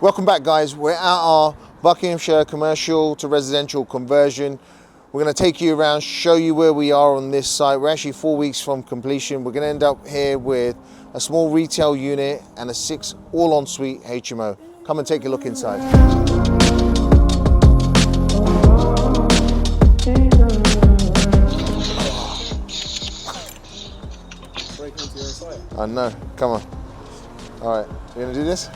Welcome back, guys. We're at our Buckinghamshire commercial to residential conversion. We're going to take you around, show you where we are on this site. We're actually 4 weeks from completion. We're going to end up here with a small retail unit and a 6 all-ensuite HMO. Come and take a look inside. Break into your site. I know, come on. All right, we're gonna do this?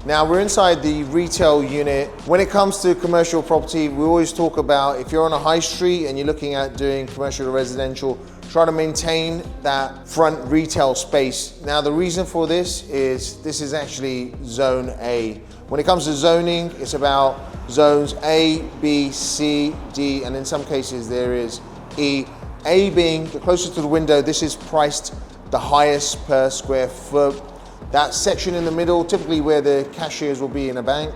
Now we're inside the retail unit. When it comes to commercial property, we always talk about if you're on a high street and you're looking at doing commercial or residential, try to maintain that front retail space. Now the reason for this is actually zone A. When it comes to zoning, it's about zones A, B, C, D, and in some cases there is E. A being the closer to the window, this is priced the highest per square foot. That section in the middle, typically where the cashiers will be in a bank,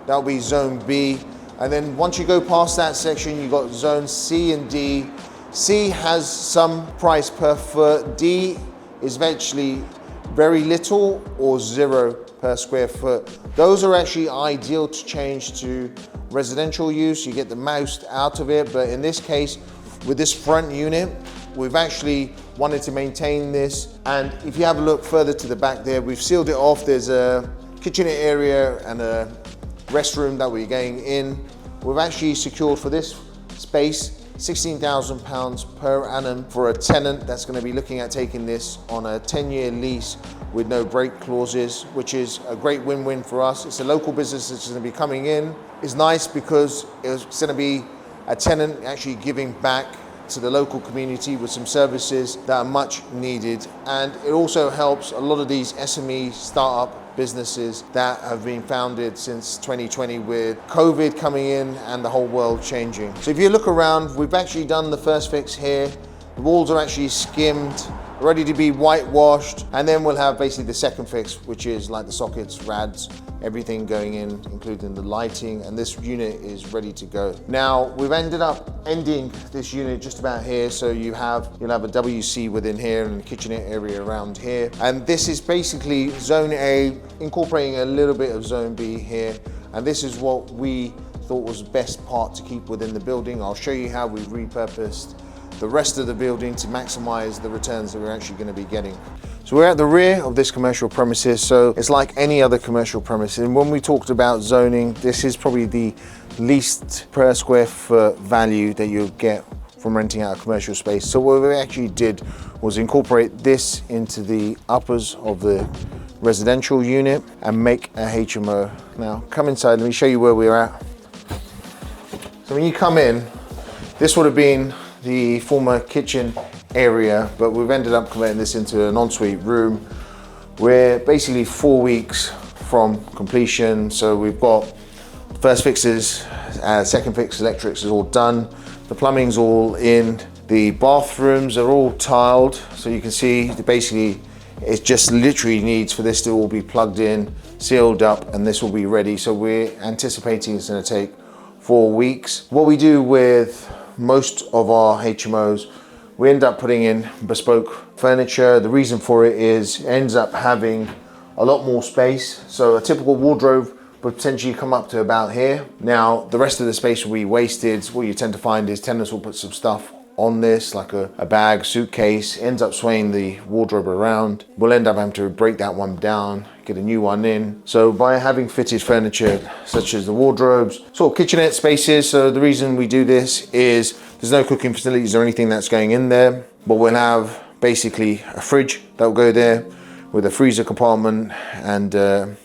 that will be zone B. And then once you go past that section, you've got zone C and D. C has some price per foot. D is actually very little or 0 per square foot. Those are actually ideal to change to residential use. You get the most out of it, but in this case, with this front unit, we've actually wanted to maintain this. And if you have a look further to the back there, we've sealed it off. There's a kitchenette area and a restroom that we're going in. We've actually secured for this space £16,000 per annum for a tenant that's going to be looking at taking this on a 10-year lease with no break clauses, which is a great win-win for us. It's a local business that's going to be coming in. It's nice because it's going to be a tenant actually giving back to the local community with some services that are much needed. And it also helps a lot of these SME startup businesses that have been founded since 2020 with COVID coming in and the whole world changing. So if you look around, we've actually done the first fix here. The walls are actually skimmed, ready to be whitewashed, and then we'll have basically the second fix, which is like the sockets, rads, everything going in, including the lighting, and this unit is ready to go. Now, we've ended up ending this unit just about here, so you'll have a WC within here and a kitchenette area around here. And this is basically zone A, incorporating a little bit of zone B here, and this is what we thought was the best part to keep within the building. I'll show you how we've repurposed the rest of the building to maximize the returns that we're actually going to be getting. So we're at the rear of this commercial premises, so it's like any other commercial premises. And when we talked about zoning, this is probably the least per square foot value that you'll get from renting out a commercial space. So what we actually did was incorporate this into the uppers of the residential unit and make a HMO. Now come inside, let me show you where we're at. So when you come in, this would have been the former kitchen area, but we've ended up converting this into an ensuite room. We're basically 4 weeks from completion, so we've got first fixes, second fix, electrics is all done, the plumbing's all in, the bathrooms are all tiled, so you can see that basically it just literally needs for this to all be plugged in, sealed up, and this will be ready. So we're anticipating it's going to take 4 weeks. What we do with most of our HMOs, we end up putting in bespoke furniture. The reason for it is it ends up having a lot more space. So a typical wardrobe would potentially come up to about here. Now, the rest of the space will be wasted. What you tend to find is tenants will put some stuff on this, like a bag, suitcase, ends up swaying the wardrobe around. We'll end up having to break that one down, get a new one in. So by having fitted furniture, such as the wardrobes, sort of kitchenette spaces, so the reason we do this is there's no cooking facilities or anything that's going in there, but we'll have basically a fridge that will go there with a freezer compartment and a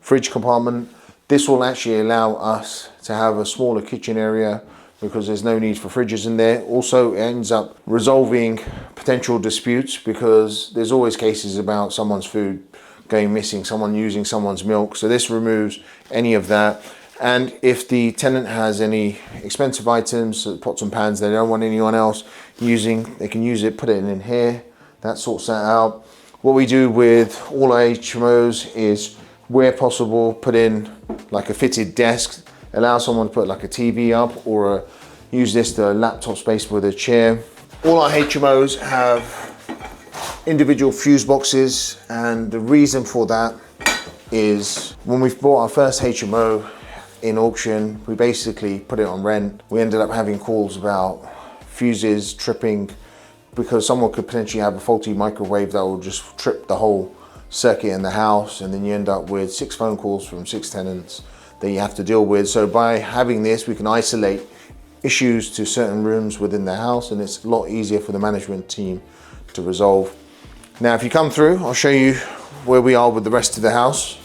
fridge compartment. This will actually allow us to have a smaller kitchen area because there's no need for fridges in there. Also, it ends up resolving potential disputes because there's always cases about someone's food going missing, someone using someone's milk. So this removes any of that. And if the tenant has any expensive items, pots and pans, they don't want anyone else using, they can use it, put it in here. That sorts that out. What we do with all our HMOs is, where possible, put in like a fitted desk, allow someone to put like a TV up or use this to laptop space with a chair. All our HMOs have individual fuse boxes, and the reason for that is when we bought our first HMO in auction, we basically put it on rent. We ended up having calls about fuses tripping because someone could potentially have a faulty microwave that will just trip the whole circuit in the house, and then you end up with 6 phone calls from 6 tenants that you have to deal with. So by having this, we can isolate issues to certain rooms within the house, and it's a lot easier for the management team to resolve. Now, if you come through, I'll show you where we are with the rest of the house.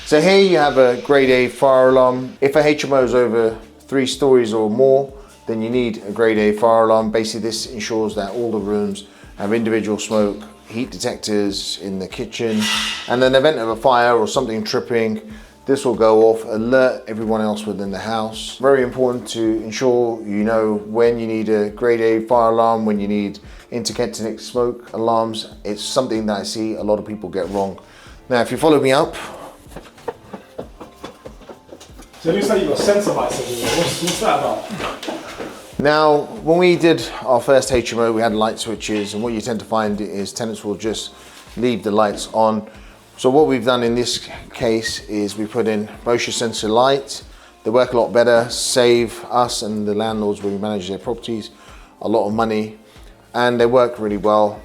So here you have a grade A fire alarm. If a HMO is over 3 stories or more, then you need a grade A fire alarm. Basically, this ensures that all the rooms have individual smoke, heat detectors in the kitchen, and in the event of a fire or something tripping, this will go off, alert everyone else within the house. Very important to ensure you know when you need a grade A fire alarm, when you need interconnect smoke alarms. It's something that I see a lot of people get wrong. Now, if you follow me up. So it looks like you've got sensor lights everywhere. What's that about? Now, when we did our first HMO, we had light switches, and what you tend to find is tenants will just leave the lights on. So what we've done in this case is we put in motion sensor lights. They work a lot better, save us and the landlords when we manage their properties a lot of money, and they work really well.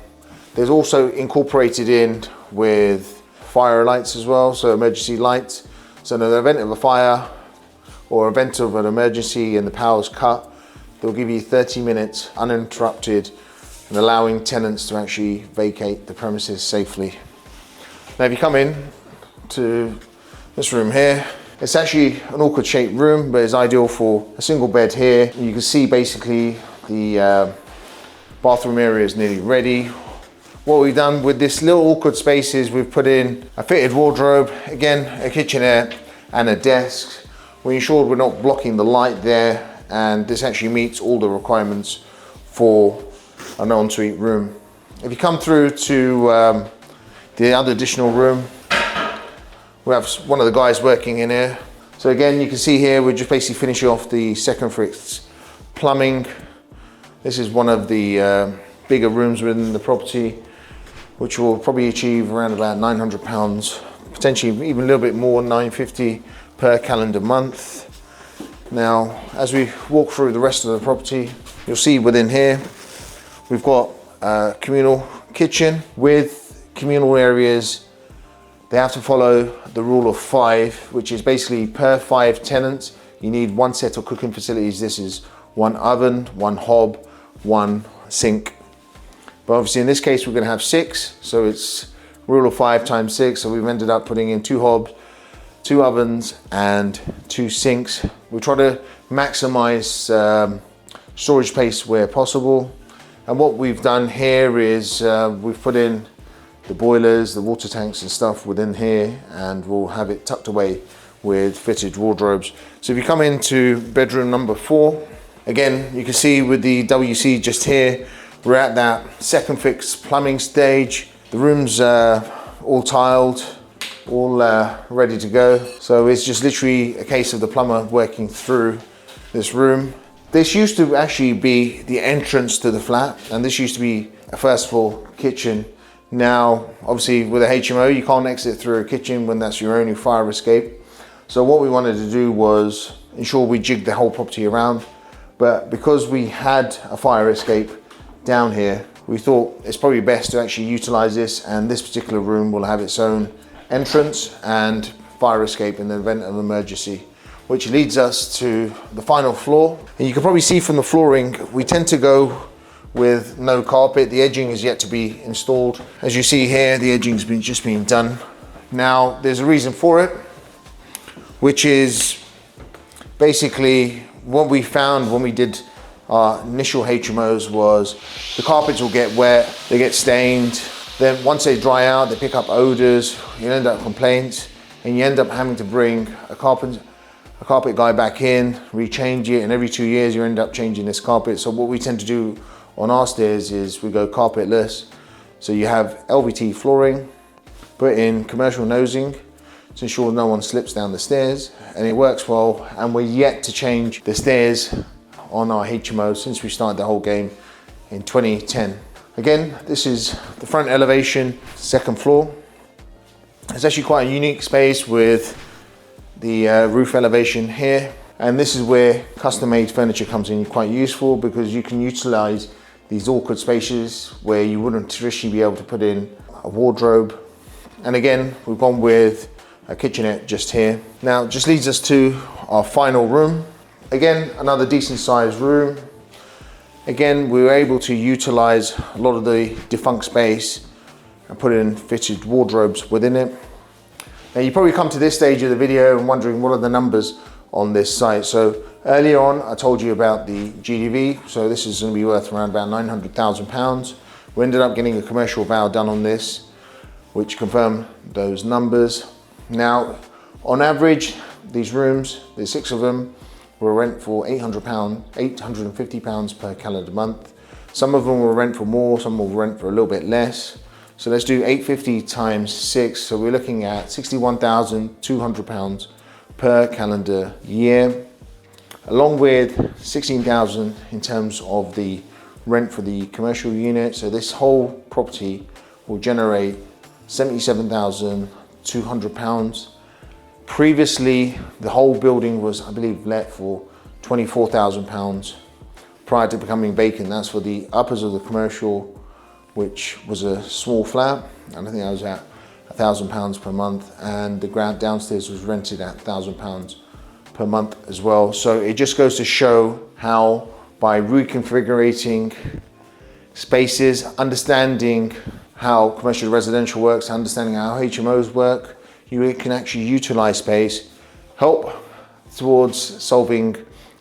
There's also incorporated in with fire lights as well, so emergency lights. So in the event of a fire or event of an emergency and the power's cut, they'll give you 30 minutes uninterrupted and allowing tenants to actually vacate the premises safely. Now, if you come in to this room here, it's actually an awkward shaped room, but it's ideal for a single bed here. You can see basically the bathroom area is nearly ready. What we've done with this little awkward space is we've put in a fitted wardrobe, again, a kitchenette and a desk. We ensured we're not blocking the light there, and this actually meets all the requirements for an ensuite room. If you come through to the other additional room, we have one of the guys working in here. So again, you can see here, we're just basically finishing off the second fix plumbing. This is one of the bigger rooms within the property, which will probably achieve around about £900, potentially even a little bit more, £950 per calendar month. Now, as we walk through the rest of the property, you'll see within here, we've got a communal kitchen with communal areas. They have to follow the rule of 5, which is basically per 5 tenants, you need 1 set of cooking facilities. This is 1 oven, 1 hob, 1 sink. But obviously in this case, we're gonna have 6. So it's rule of 5 times 6. So we've ended up putting in 2 hobs, 2 ovens and 2 sinks. We try to maximize storage space where possible. And what we've done here is we've put in the boilers, the water tanks and stuff within here, and we'll have it tucked away with fitted wardrobes. So if you come into bedroom number 4, again, you can see with the WC just here, we're at that second fix plumbing stage. The room's all tiled, all ready to go. So it's just literally a case of the plumber working through this room. This used to actually be the entrance to the flat, and this used to be a first floor kitchen. Now, obviously with a HMO, you can't exit through a kitchen when that's your only fire escape. So what we wanted to do was ensure we jigged the whole property around. But because we had a fire escape down here, we thought it's probably best to actually utilize this, and this particular room will have its own entrance and fire escape in the event of an emergency, which leads us to the final floor. And you can probably see from the flooring, we tend to go with no carpet. The edging is yet to be installed. As you see here, the edging's just been done. Now, there's a reason for it, which is basically what we found when we did our initial HMOs was the carpets will get wet, they get stained. Then once they dry out, they pick up odors, you end up complaints, and you end up having to bring a carpet guy back in, rechange it, and every 2 years you end up changing this carpet. So what we tend to do on our stairs is we go carpetless. So you have LVT flooring, put in commercial nosing to ensure no one slips down the stairs, and it works well. And we're yet to change the stairs on our HMO since we started the whole game in 2010. Again, this is the front elevation, second floor. It's actually quite a unique space with the roof elevation here. And this is where custom-made furniture comes in quite useful, because you can utilize these awkward spaces where you wouldn't traditionally be able to put in a wardrobe. And again, we've gone with a kitchenette just here. Now, just leads us to our final room. Again, another decent sized room. Again, we were able to utilize a lot of the defunct space and put in fitted wardrobes within it. Now, you probably come to this stage of the video and wondering what are the numbers on this site. So earlier on, I told you about the GDV. So this is going to be worth around about £900,000. We ended up getting a commercial vow done on this, which confirmed those numbers. Now, on average, these rooms, there's 6 of them, will rent for £850 per calendar month. Some of them will rent for more, some will rent for a little bit less. So let's do 850 times 6. So we're looking at £61,200 per calendar year, along with £16,000 in terms of the rent for the commercial unit. So this whole property will generate £77,200. Previously, the whole building was, I believe, let for £24,000 prior to becoming vacant. That's for the uppers of the commercial, which was a small flat, and I think I was at £1,000 per month, and the ground downstairs was rented at £1,000 per month as well. So it just goes to show how, by reconfiguring spaces, understanding how commercial residential works, understanding how HMOs work, you can actually utilize space, help towards solving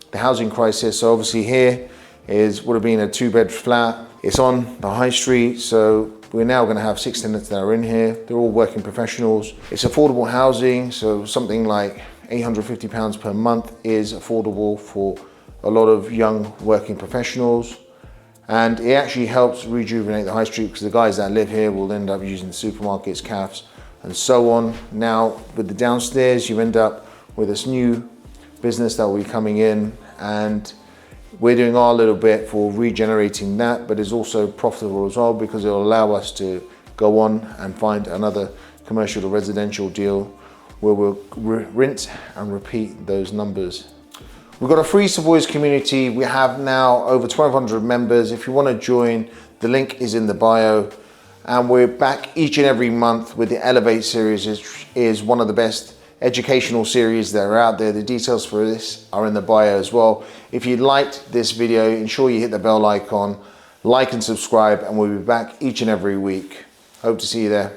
the housing crisis. So obviously here would have been a 2-bed flat. It's on the high street, so we're now going to have 6 tenants that are in here. They're all working professionals. It's affordable housing, so something like £850 per month is affordable for a lot of young working professionals. And it actually helps rejuvenate the high street, because the guys that live here will end up using the supermarkets, cafes, and so on. Now, with the downstairs, you end up with this new business that will be coming in, and we're doing our little bit for regenerating that, but it's also profitable as well, because it will allow us to go on and find another commercial or residential deal where we'll rinse and repeat those numbers. We've got a free Savoys community. We have now over 1,200 members. If you want to join, the link is in the bio. And we're back each and every month with the Elevate series. Is one of the best educational series that are out there. The details for this are in the bio as well. If you liked this video, ensure you hit the bell icon, like and subscribe, and we'll be back each and every week. Hope to see you there.